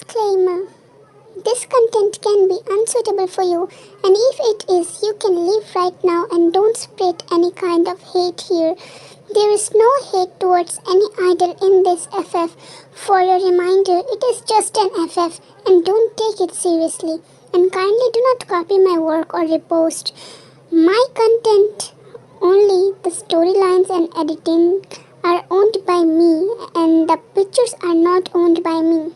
Disclaimer: this content can be unsuitable for you, and if it is, you can leave right now and don't spread any kind of hate here. There is no hate towards any idol in this FF. For a reminder, it is just an FF and don't take it seriously. And kindly do not copy my work or repost my content. Only the storylines and editing are owned by me, and the pictures are not owned by me.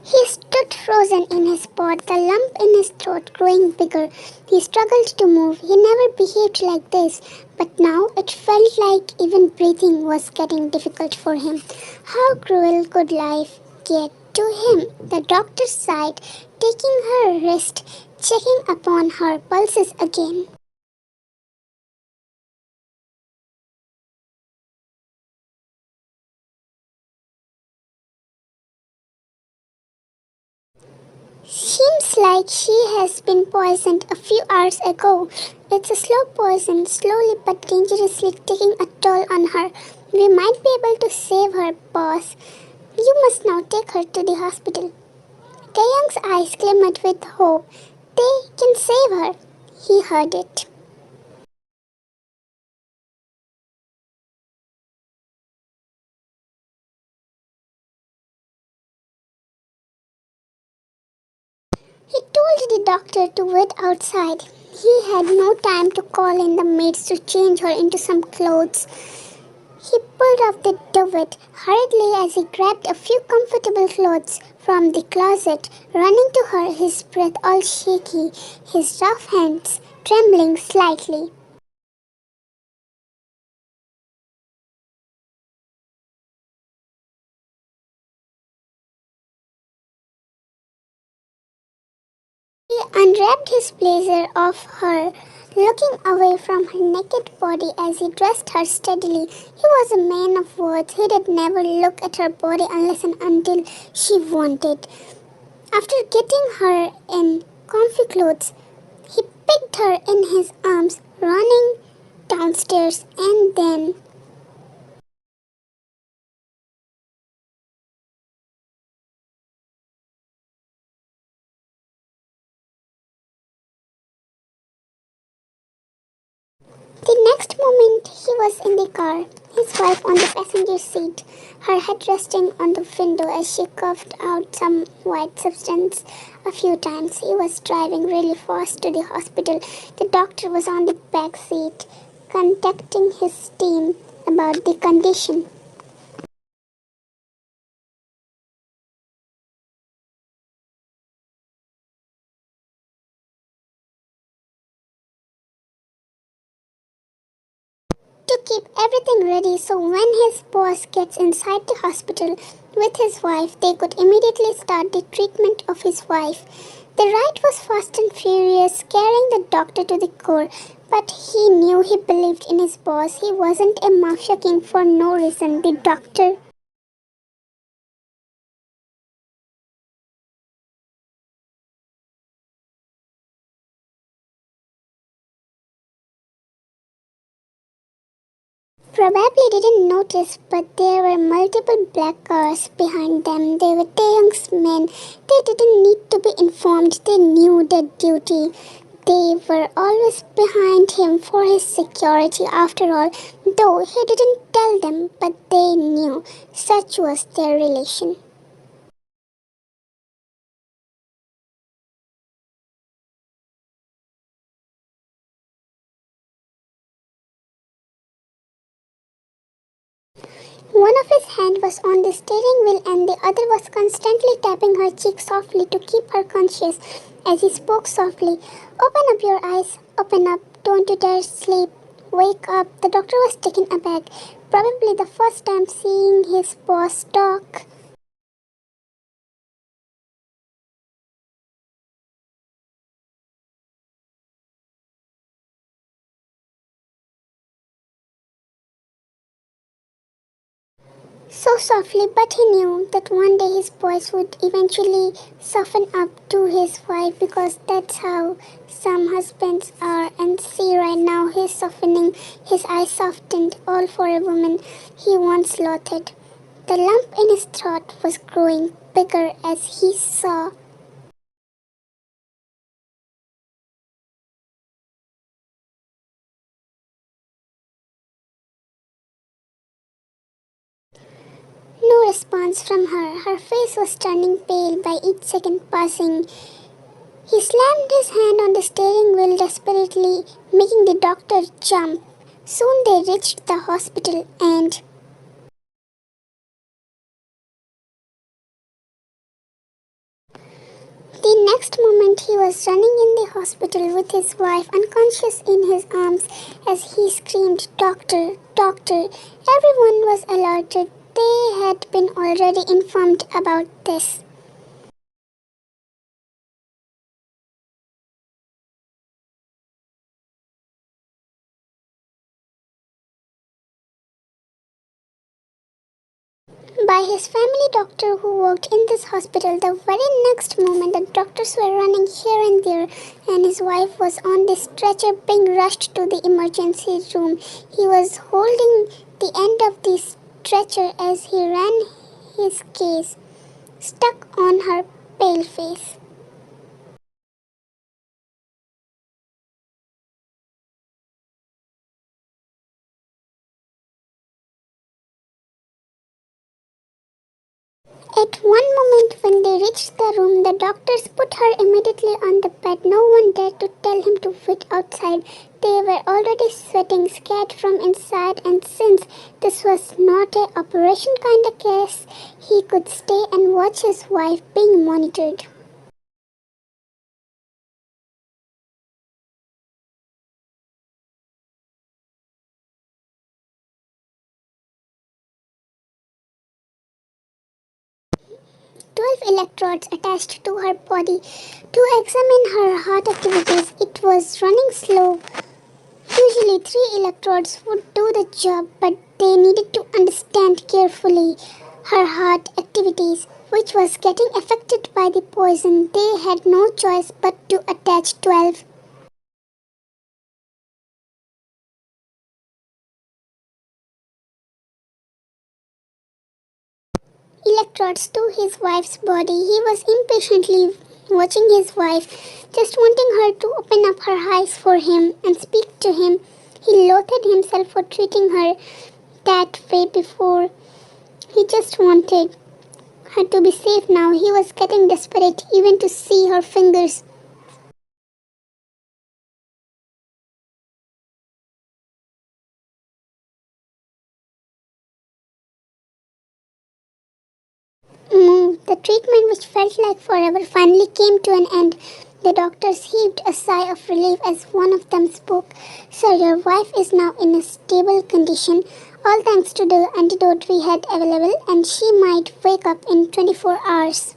He stood frozen in his spot, the lump in his throat growing bigger. He struggled to move. He never behaved like this, but now it felt like even breathing was getting difficult for him. How cruel could life get to him? The doctor sighed, taking her wrist, checking upon her pulses again. Seems like she has been poisoned a few hours ago. It's a slow poison, slowly but dangerously taking a toll on her. We might be able to save her, boss. You must now take her to the hospital. Taehyung's eyes glimmered with hope. They can save her. He heard it. He told the doctor to wait outside. He had no time to call in the maids to change her into some clothes. He pulled off the duvet hurriedly as he grabbed a few comfortable clothes from the closet, running to her, his breath all shaky, his rough hands trembling slightly. He unwrapped his blazer off her, looking away from her naked body as he dressed her steadily. He was a man of words. He did never look at her body unless and until she wanted. After getting her in comfy clothes, he picked her in his arms, running downstairs, and then the next moment he was in the car, his wife on the passenger seat, her head resting on the window as she coughed out some white substance a few times. He was driving really fast to the hospital. The doctor was on the back seat, contacting his team about the condition. To keep everything ready so when his boss gets inside the hospital with his wife, they could immediately start the treatment of his wife. The ride was fast and furious, scaring the doctor to the core, but he knew he believed in his boss. He wasn't a Mafia King for no reason. The doctor probably didn't notice, but there were multiple black cars behind them. They were Taehyung's men. They didn't need to be informed. They knew their duty. They were always behind him for his security after all, though he didn't tell them, but they knew. Such was their relation. One of his hands was on the steering wheel and the other was constantly tapping her cheek softly to keep her conscious as he spoke softly. Open up your eyes, open up, don't you dare sleep. Wake up. The doctor was taken aback, probably the first time seeing his boss talk. So softly, but he knew that one day his voice would eventually soften up to his wife, because that's how some husbands are. And see, right now he's softening, his eyes softened, all for a woman he once loathed. The lump in his throat was growing bigger as he saw. No response from her. Her face was turning pale by each second passing. He slammed his hand on the steering wheel desperately, making the doctor jump. Soon they reached the hospital, and the next moment he was running in the hospital with his wife unconscious in his arms as he screamed, "Doctor, doctor!" Everyone was alerted. They had been already informed about this. By his family doctor who worked in this hospital. The very next moment, the doctors were running here and there, and his wife was on the stretcher being rushed to the emergency room. He was holding the end of the stretcher as he ran, his gaze stuck on her pale face. At one moment when they reached the room, the doctors put her immediately on the bed. No one dared to tell him to wait outside. They were already sweating, scared from inside, and since this was not a operation kind of case, he could stay and watch his wife being monitored. 12 electrodes attached to her body to examine her heart activities. It was running slow. Usually 3 electrodes would do the job, but they needed to understand carefully her heart activities, which was getting affected by the poison. They had no choice but to attach 12 electrodes to his wife's body. He was impatiently watching his wife, just wanting her to open up her eyes for him and speak to him. He loathed himself for treating her that way before. He just wanted her to be safe now. He was getting desperate even to see her fingers. The treatment, which felt like forever, finally came to an end. The doctors heaved a sigh of relief as one of them spoke. "Sir, your wife is now in a stable condition, all thanks to the antidote we had available, and she might wake up in 24 hours.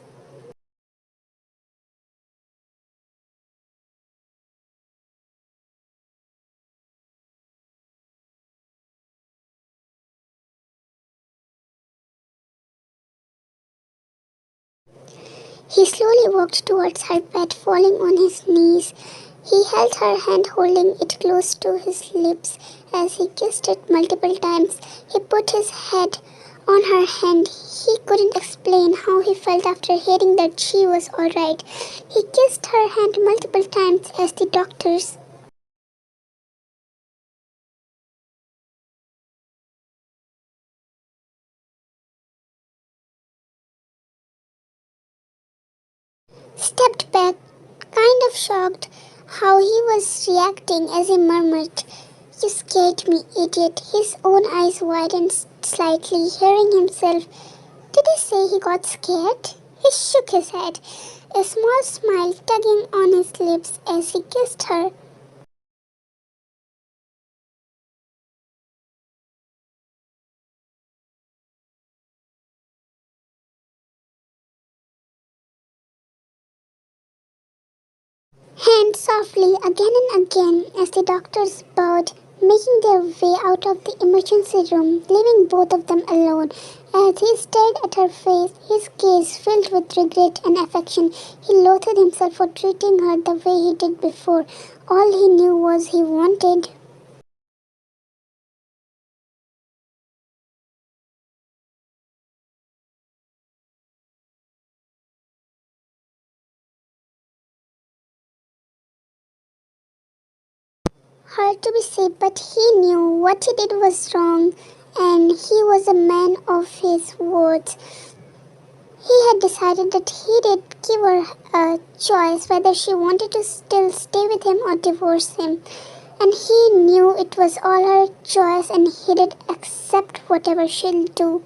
He slowly walked towards her bed, falling on his knees. He held her hand, holding it close to his lips as he kissed it multiple times. He put his head on her hand. He couldn't explain how he felt after hearing that she was alright. He kissed her hand multiple times as the doctors stepped back, kind of shocked how he was reacting as he murmured, "You scared me, idiot." His own eyes widened slightly, hearing himself. Did he say he got scared? He shook his head, a small smile tugging on his lips as he kissed her. Hand softly again and again as the doctors bowed, making their way out of the emergency room, leaving both of them alone. As he stared at her face, his gaze filled with regret and affection, he loathed himself for treating her the way he did before. All he knew was he wanted her to be safe, but he knew what he did was wrong, and he was a man of his words. He had decided that he did give her a choice whether she wanted to still stay with him or divorce him. And he knew it was all her choice and he did accept whatever she'll do.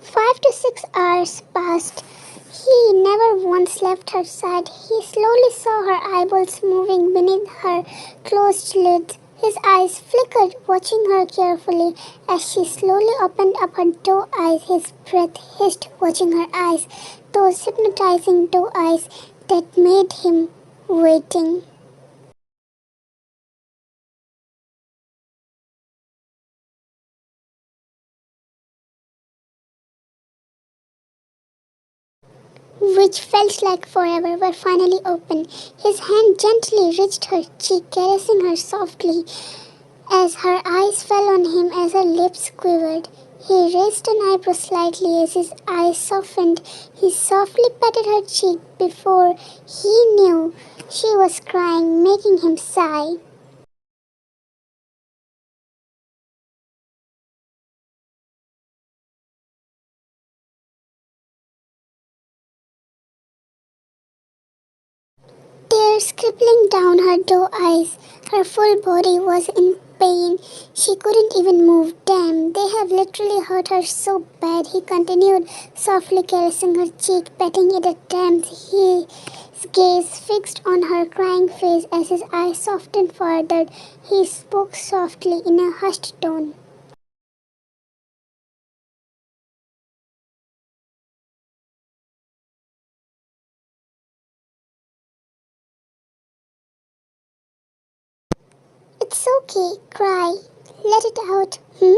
5 to 6 hours passed. He never once left her side. He slowly saw her eyeballs moving beneath her closed lids. His eyes flickered, watching her carefully. As she slowly opened up her doe eyes, his breath hissed, watching her eyes, those hypnotizing doe eyes that made him waiting. Which felt like forever, were finally open. His hand gently reached her cheek, caressing her softly. As her eyes fell on him, as her lips quivered, he raised an eyebrow slightly. As his eyes softened, he softly patted her cheek before he knew she was crying, making him sigh. Tears crippling down her doe eyes. Her full body was in pain. She couldn't even move. Damn, they have literally hurt her so bad. He continued, softly caressing her cheek, patting it at times. His gaze fixed on her crying face. As his eyes softened further, he spoke softly in a hushed tone. It's okay, cry. Let it out, hmm?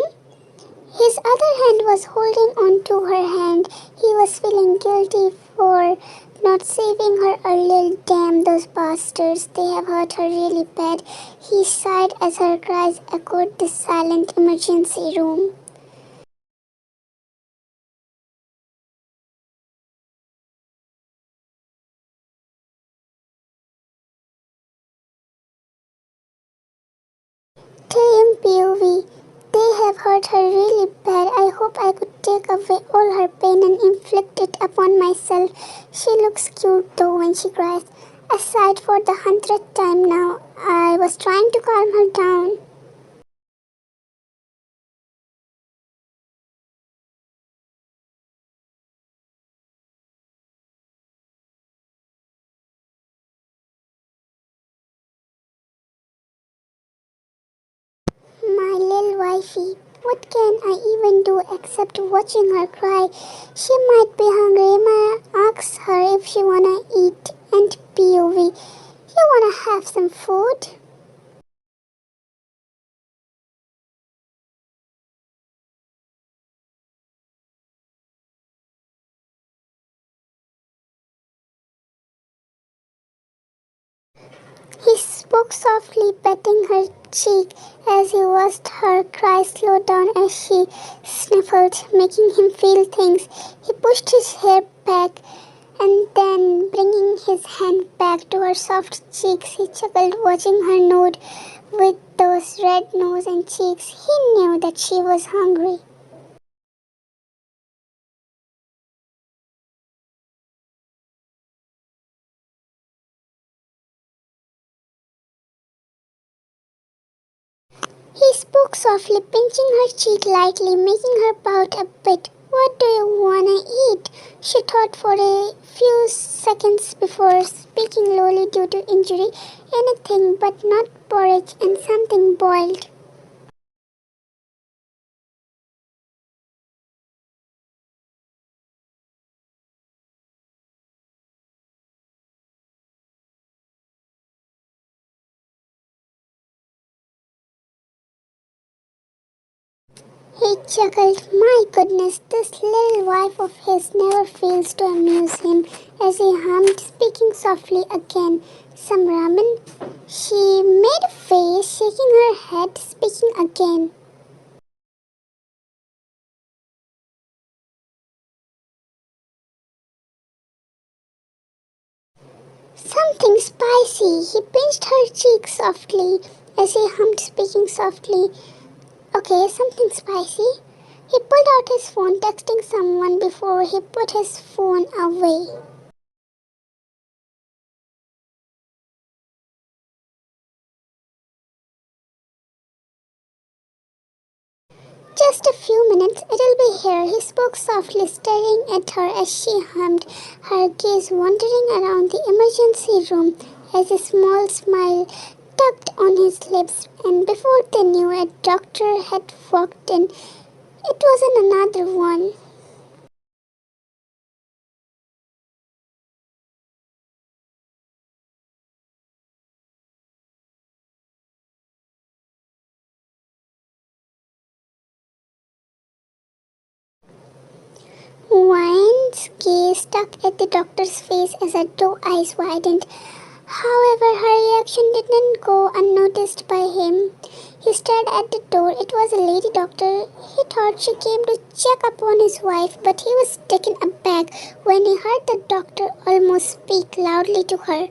His other hand was holding on to her hand. He was feeling guilty for not saving her earlier. Damn those bastards. They have hurt her really bad. He sighed as her cries echoed the silent emergency room. Taehyung POV. They have hurt her really bad. I hope I could take away all her pain and inflict it upon myself. She looks cute though when she cries. Aside for the 100th time now, I was trying to calm her down. My little wifey, what can I even do except watching her cry? She might be hungry. May ask her if she wanna eat. And POV, you wanna have some food? He spoke softly, patting her cheek as he watched her cry slow down as she sniffled, making him feel things. He pushed his hair back and then, bringing his hand back to her soft cheeks, he chuckled, watching her nod with those red nose and cheeks. He knew that she was hungry. He spoke softly, pinching her cheek lightly, making her pout a bit. What do you wanna eat? She thought for a few seconds before speaking lowly due to injury. Anything but not porridge and something boiled. He chuckled. My goodness, this little wife of his never fails to amuse him as he hummed, speaking softly again. Some ramen? She made a face, shaking her head, speaking again. Something spicy. He pinched her cheek softly as he hummed, speaking softly. Okay, something spicy. He pulled out his phone, texting someone before he put his phone away. Just a few minutes, it'll be here, he spoke softly, staring at her as she hummed, her gaze wandering around the emergency room as a small smile tugged on his lips, and before they knew a doctor had walked in. It wasn't another one. Wine's gaze stuck at the doctor's face as her doe eyes widened. However, her reaction didn't go unnoticed by him. He stared at the door. It was a lady doctor. He thought she came to check upon his wife, but he was taken aback when he heard the doctor almost speak loudly to her.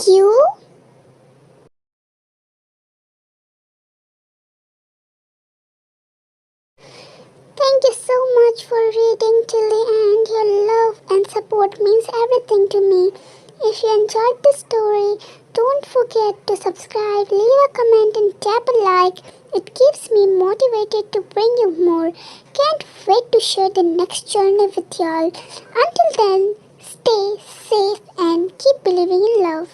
You? Thank you so much for reading till the end. Your love and support means everything to me. If you enjoyed the story, don't forget to subscribe, leave a comment and tap a like. It keeps me motivated to bring you more. Can't wait to share the next journey with y'all. Until then, stay safe and keep believing in love.